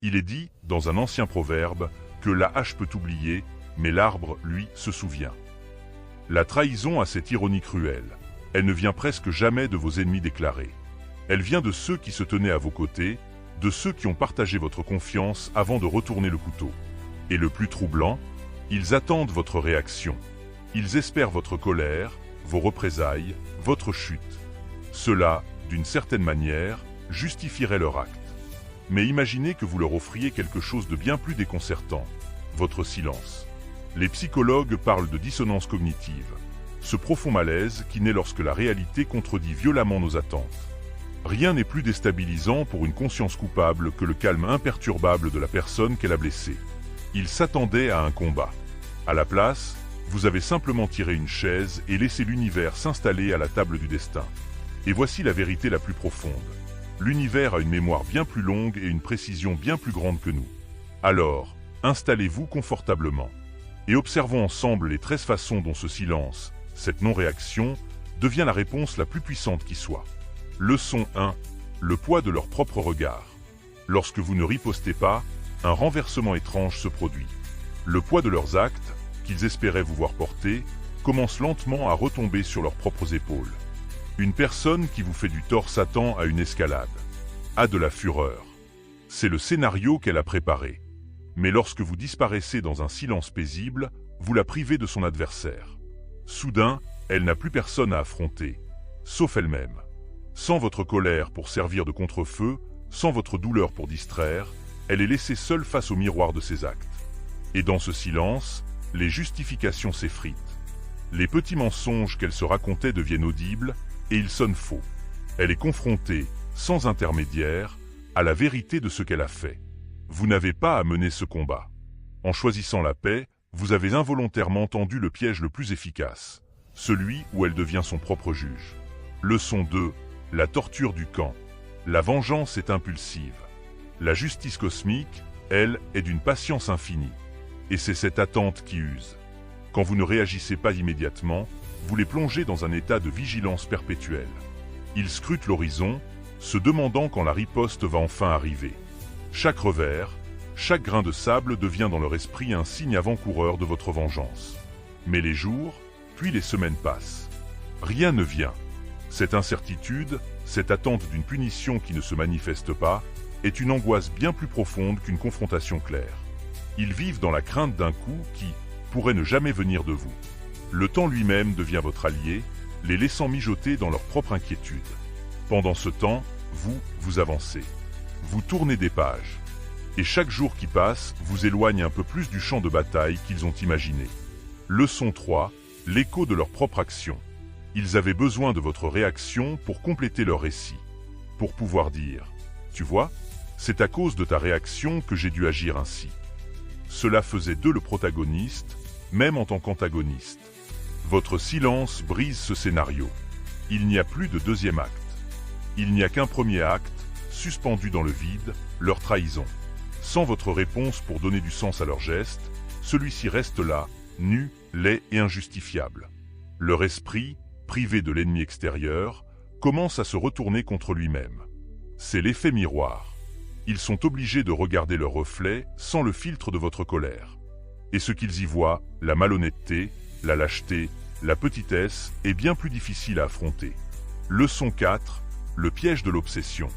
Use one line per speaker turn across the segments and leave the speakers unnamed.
Il est dit, dans un ancien proverbe, que la hache peut oublier, mais l'arbre, lui, se souvient. La trahison a cette ironie cruelle. Elle ne vient presque jamais de vos ennemis déclarés. Elle vient de ceux qui se tenaient à vos côtés, de ceux qui ont partagé votre confiance avant de retourner le couteau. Et le plus troublant, ils attendent votre réaction. Ils espèrent votre colère, vos représailles, votre chute. Cela, d'une certaine manière, justifierait leur acte. Mais imaginez que vous leur offriez quelque chose de bien plus déconcertant, votre silence. Les psychologues parlent de dissonance cognitive, ce profond malaise qui naît lorsque la réalité contredit violemment nos attentes. Rien n'est plus déstabilisant pour une conscience coupable que le calme imperturbable de la personne qu'elle a blessée. Ils s'attendaient à un combat. À la place, vous avez simplement tiré une chaise et laissé l'univers s'installer à la table du destin. Et voici la vérité la plus profonde. L'univers a une mémoire bien plus longue et une précision bien plus grande que nous. Alors, installez-vous confortablement. Et observons ensemble les 13 façons dont ce silence, cette non-réaction, devient la réponse la plus puissante qui soit. Leçon 1. Le poids de leur propre regard. Lorsque vous ne ripostez pas, un renversement étrange se produit. Le poids de leurs actes, qu'ils espéraient vous voir porter, commence lentement à retomber sur leurs propres épaules. Une personne qui vous fait du tort s'attend à une escalade, a de la fureur. C'est le scénario qu'elle a préparé. Mais lorsque vous disparaissez dans un silence paisible, vous la privez de son adversaire. Soudain, elle n'a plus personne à affronter, sauf elle-même. Sans votre colère pour servir de contre-feu, sans votre douleur pour distraire, elle est laissée seule face au miroir de ses actes. Et dans ce silence, les justifications s'effritent. Les petits mensonges qu'elle se racontait deviennent audibles, et ils sonnent faux. Elle est confrontée, sans intermédiaire, à la vérité de ce qu'elle a fait. Vous n'avez pas à mener ce combat. En choisissant la paix, vous avez involontairement tendu le piège le plus efficace, celui où elle devient son propre juge. Leçon 2. La torture du camp. La vengeance est impulsive. La justice cosmique, elle, est d'une patience infinie. Et c'est cette attente qui use. Quand vous ne réagissez pas immédiatement, vous les plongez dans un état de vigilance perpétuelle. Ils scrutent l'horizon, se demandant quand la riposte va enfin arriver. Chaque revers, chaque grain de sable devient dans leur esprit un signe avant-coureur de votre vengeance. Mais les jours, puis les semaines passent. Rien ne vient. Cette incertitude, cette attente d'une punition qui ne se manifeste pas, est une angoisse bien plus profonde qu'une confrontation claire. Ils vivent dans la crainte d'un coup qui pourrait ne jamais venir de vous. Le temps lui-même devient votre allié, les laissant mijoter dans leur propre inquiétude. Pendant ce temps, vous avancez. Vous tournez des pages. Et chaque jour qui passe vous éloigne un peu plus du champ de bataille qu'ils ont imaginé. Leçon 3. L'écho de leur propre action. Ils avaient besoin de votre réaction pour compléter leur récit. Pour pouvoir dire « Tu vois, c'est à cause de ta réaction que j'ai dû agir ainsi ». Cela faisait d'eux le protagoniste, même en tant qu'antagoniste. Votre silence brise ce scénario. Il n'y a plus de deuxième acte. Il n'y a qu'un premier acte, suspendu dans le vide, leur trahison. Sans votre réponse pour donner du sens à leurs gestes, celui-ci reste là, nu, laid et injustifiable. Leur esprit, privé de l'ennemi extérieur, commence à se retourner contre lui-même. C'est l'effet miroir. Ils sont obligés de regarder leur reflet sans le filtre de votre colère. Et ce qu'ils y voient, la malhonnêteté, la lâcheté, la petitesse, est bien plus difficile à affronter. Leçon 4. Le piège de l'obsession.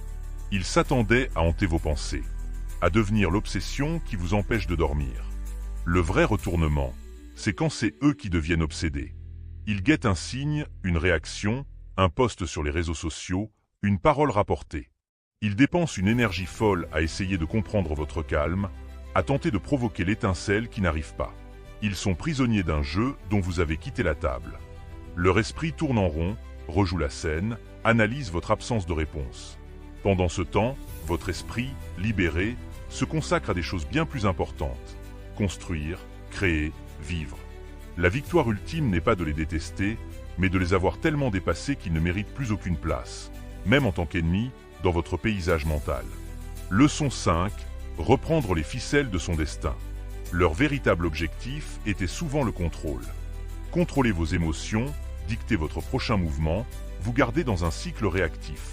Ils s'attendaient à hanter vos pensées, à devenir l'obsession qui vous empêche de dormir. Le vrai retournement, c'est quand c'est eux qui deviennent obsédés. Ils guettent un signe, une réaction, un post sur les réseaux sociaux, une parole rapportée. Ils dépensent une énergie folle à essayer de comprendre votre calme, à tenter de provoquer l'étincelle qui n'arrive pas. Ils sont prisonniers d'un jeu dont vous avez quitté la table. Leur esprit tourne en rond, rejoue la scène, analyse votre absence de réponse. Pendant ce temps, votre esprit, libéré, se consacre à des choses bien plus importantes. Construire, créer, vivre. La victoire ultime n'est pas de les détester, mais de les avoir tellement dépassés qu'ils ne méritent plus aucune place, même en tant qu'ennemis, dans votre paysage mental. Leçon 5. Reprendre les ficelles de son destin. Leur véritable objectif était souvent le contrôle. Contrôlez vos émotions, dictez votre prochain mouvement, vous gardez dans un cycle réactif.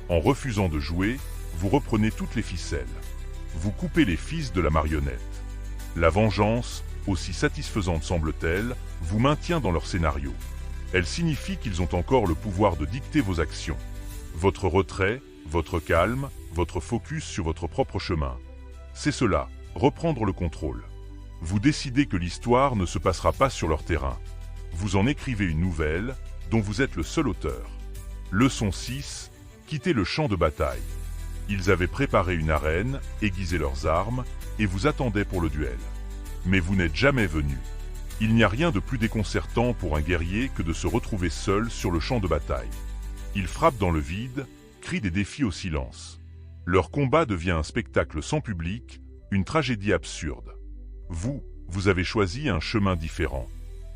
En refusant de jouer, vous reprenez toutes les ficelles. Vous coupez les fils de la marionnette. La vengeance, aussi satisfaisante semble-t-elle, vous maintient dans leur scénario. Elle signifie qu'ils ont encore le pouvoir de dicter vos actions. Votre retrait, votre calme, votre focus sur votre propre chemin. C'est cela, reprendre le contrôle. Vous décidez que l'histoire ne se passera pas sur leur terrain. Vous en écrivez une nouvelle, dont vous êtes le seul auteur. Leçon 6, quittez le champ de bataille. Ils avaient préparé une arène, aiguisé leurs armes, et vous attendaient pour le duel. Mais vous n'êtes jamais venu. Il n'y a rien de plus déconcertant pour un guerrier que de se retrouver seul sur le champ de bataille. Ils frappent dans le vide, crient des défis au silence. Leur combat devient un spectacle sans public, une tragédie absurde. Vous avez choisi un chemin différent.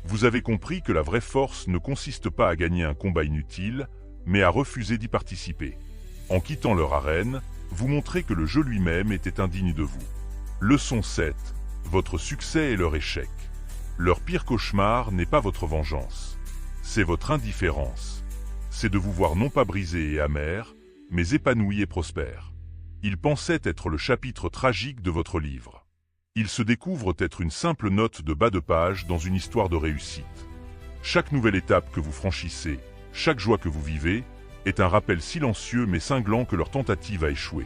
Vous avez compris que la vraie force ne consiste pas à gagner un combat inutile, mais à refuser d'y participer. En quittant leur arène, vous montrez que le jeu lui-même était indigne de vous. Leçon 7. Votre succès est leur échec. Leur pire cauchemar n'est pas votre vengeance. C'est votre indifférence. C'est de vous voir non pas brisé et amer, mais épanoui et prospère. Ils pensaient être le chapitre tragique de votre livre. Ils se découvrent être une simple note de bas de page dans une histoire de réussite. Chaque nouvelle étape que vous franchissez, chaque joie que vous vivez, est un rappel silencieux mais cinglant que leur tentative a échoué.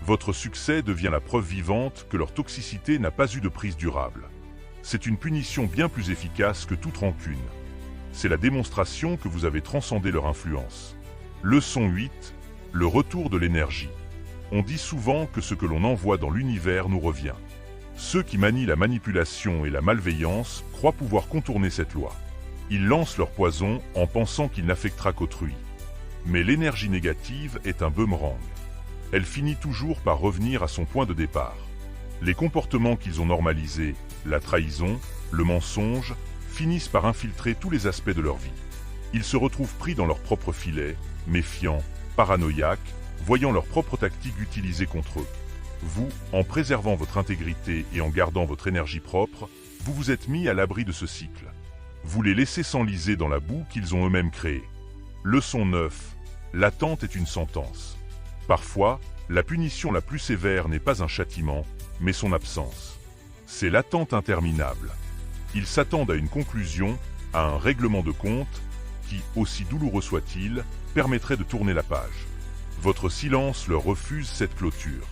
Votre succès devient la preuve vivante que leur toxicité n'a pas eu de prise durable. C'est une punition bien plus efficace que toute rancune. C'est la démonstration que vous avez transcendé leur influence. Leçon 8, le retour de l'énergie. On dit souvent que ce que l'on envoie dans l'univers nous revient. Ceux qui manient la manipulation et la malveillance croient pouvoir contourner cette loi. Ils lancent leur poison en pensant qu'il n'affectera qu'autrui. Mais l'énergie négative est un boomerang. Elle finit toujours par revenir à son point de départ. Les comportements qu'ils ont normalisés, la trahison, le mensonge, finissent par infiltrer tous les aspects de leur vie. Ils se retrouvent pris dans leur propre filet, méfiants, paranoïaques, voyant leurs propres tactiques utilisées contre eux. Vous, en préservant votre intégrité et en gardant votre énergie propre, vous vous êtes mis à l'abri de ce cycle. Vous les laissez s'enliser dans la boue qu'ils ont eux-mêmes créée. Leçon 9. L'attente est une sentence. Parfois, la punition la plus sévère n'est pas un châtiment, mais son absence. C'est l'attente interminable. Ils s'attendent à une conclusion, à un règlement de compte, qui, aussi douloureux soit-il, permettrait de tourner la page. Votre silence leur refuse cette clôture.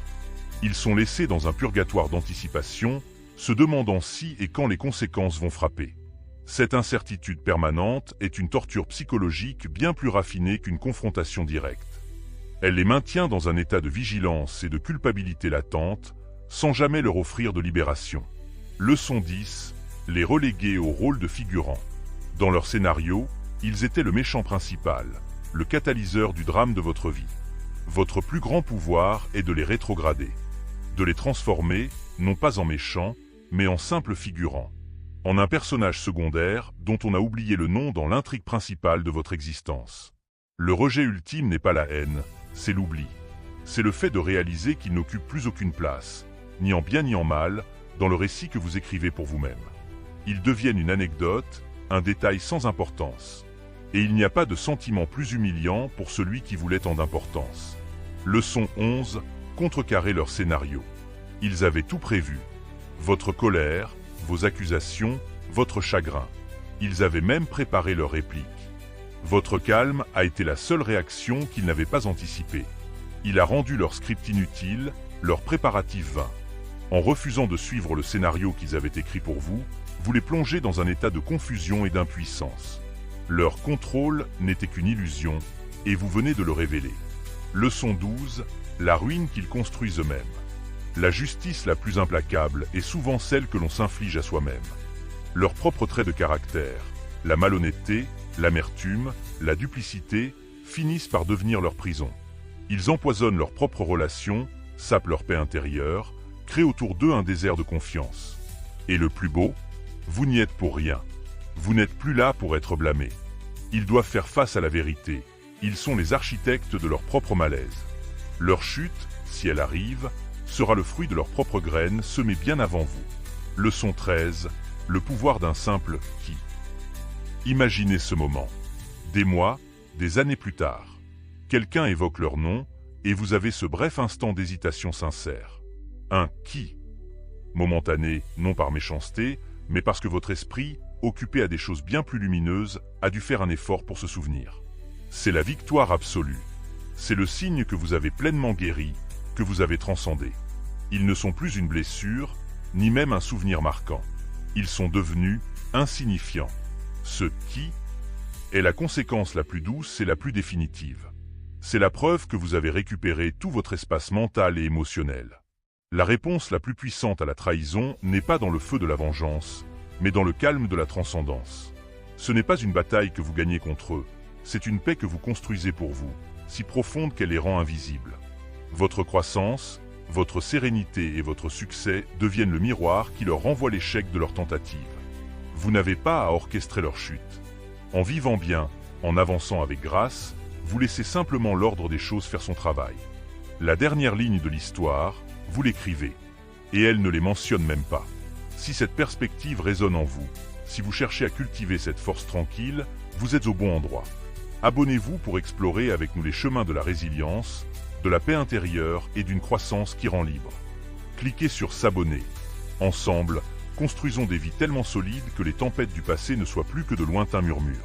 Ils sont laissés dans un purgatoire d'anticipation, se demandant si et quand les conséquences vont frapper. Cette incertitude permanente est une torture psychologique bien plus raffinée qu'une confrontation directe. Elle les maintient dans un état de vigilance et de culpabilité latente, sans jamais leur offrir de libération. Leçon 10. Les reléguer au rôle de figurants. Dans leur scénario, ils étaient le méchant principal, le catalyseur du drame de votre vie. Votre plus grand pouvoir est de les rétrograder, de les transformer, non pas en méchants, mais en simples figurants, en un personnage secondaire dont on a oublié le nom dans l'intrigue principale de votre existence. Le rejet ultime n'est pas la haine, c'est l'oubli. C'est le fait de réaliser qu'ils n'occupent plus aucune place, ni en bien ni en mal, dans le récit que vous écrivez pour vous-même. Ils deviennent une anecdote, un détail sans importance. Et il n'y a pas de sentiment plus humiliant pour celui qui voulait tant d'importance. Leçon 11, contrecarrer leur scénario. Ils avaient tout prévu. Votre colère, vos accusations, votre chagrin. Ils avaient même préparé leur réplique. Votre calme a été la seule réaction qu'ils n'avaient pas anticipée. Il a rendu leur script inutile, leur préparatif vain. En refusant de suivre le scénario qu'ils avaient écrit pour vous, vous les plongez dans un état de confusion et d'impuissance. Leur contrôle n'était qu'une illusion, et vous venez de le révéler. Leçon 12, la ruine qu'ils construisent eux-mêmes. La justice la plus implacable est souvent celle que l'on s'inflige à soi-même. Leurs propres traits de caractère, la malhonnêteté, l'amertume, la duplicité, finissent par devenir leur prison. Ils empoisonnent leurs propres relations, sapent leur paix intérieure, créent autour d'eux un désert de confiance. Et le plus beau, vous n'y êtes pour rien. Vous n'êtes plus là pour être blâmés. Ils doivent faire face à la vérité. Ils sont les architectes de leur propre malaise. Leur chute, si elle arrive, sera le fruit de leurs propres graines semées bien avant vous. Leçon 13, le pouvoir d'un simple « qui ». Imaginez ce moment. Des mois, des années plus tard. Quelqu'un évoque leur nom, et vous avez ce bref instant d'hésitation sincère. Un qui momentané, non par méchanceté, mais parce que votre esprit, occupé à des choses bien plus lumineuses, a dû faire un effort pour se souvenir. C'est la victoire absolue. C'est le signe que vous avez pleinement guéri, que vous avez transcendé. Ils ne sont plus une blessure, ni même un souvenir marquant. Ils sont devenus insignifiants. Ce qui est la conséquence la plus douce et la plus définitive. C'est la preuve que vous avez récupéré tout votre espace mental et émotionnel. La réponse la plus puissante à la trahison n'est pas dans le feu de la vengeance, mais dans le calme de la transcendance. Ce n'est pas une bataille que vous gagnez contre eux, c'est une paix que vous construisez pour vous, si profonde qu'elle les rend invisibles. Votre croissance, votre sérénité et votre succès deviennent le miroir qui leur renvoie l'échec de leur tentative. Vous n'avez pas à orchestrer leur chute. En vivant bien, en avançant avec grâce, vous laissez simplement l'ordre des choses faire son travail. La dernière ligne de l'histoire, vous l'écrivez, et elle ne les mentionne même pas. Si cette perspective résonne en vous, si vous cherchez à cultiver cette force tranquille, vous êtes au bon endroit. Abonnez-vous pour explorer avec nous les chemins de la résilience, de la paix intérieure et d'une croissance qui rend libre. Cliquez sur s'abonner. Ensemble, construisons des vies tellement solides que les tempêtes du passé ne soient plus que de lointains murmures.